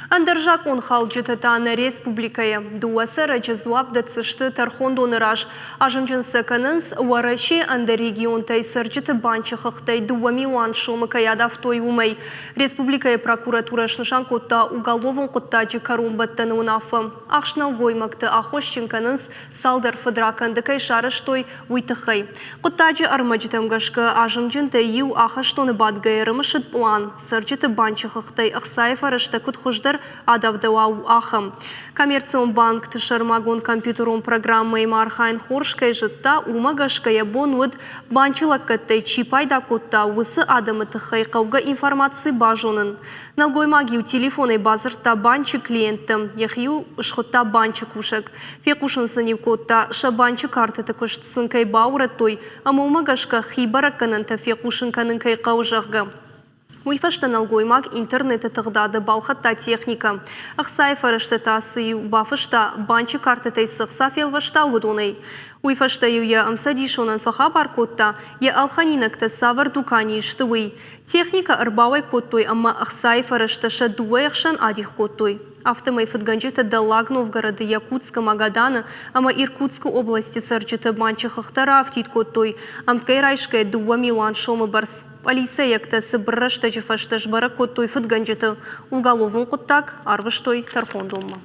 Андержак он халджитатан республикая. Дуаса раджазваб дацышты тархондоныраж. Ажымжын саканынс вараши анда регион тайсырджиты банчахахтай дуамилуан шомыкаядав той умай. Республикая прокуратура шнышан котта уголовын коттаджи карумбаттаны унафы. Ахшнал гоймакты ахошчинканынс салдар фадраканды кайшарыш той уйтыхай. Коттаджи армаджитамгашка ажымжын тайю ахаштоны бадгайрымышыт план. Сырджиты банчахахтай ахсаев арышта кутхуждар адавдауау ахам. Коммерцион-банк тышармагон компьютерон программой мархайн хоршкай жытта умагашкая бонуд банчылаккаттай чипайда котта усы адамы тыхай кауга информации бажонын. Налгоймагию телефоной базарта банчы клиентам, яхью шхотта банчы кушак. Фекушын сынив котта шабанчы карты тыкыш сынкай баурат той, ама умагашка хибараккананта фекушын канынкай каужахга. Уйфашта налгоймак интернеты тығдады балхатта техника. Ақсайф арыштата сыю бафышта банчы карты сықса фелвашта удонай. Уйфашта юя амсадишонан фаха баркотта, я алханинакта савар дукани иштуй. Техника арбавай коттой, ама ақсайф арышта шадуайхшан адих коттой. Автомай фатганджита далаг Новгорода, Якутска, Магадана, ама Иркутской области сарджита банчы хахтара автит коттой. Амткай райшкая дуа Милан шомы барс. Полицейякта сыбрашта жифашта жбара коттой фатганджита. Уголовын коттак арвыштой тархондома.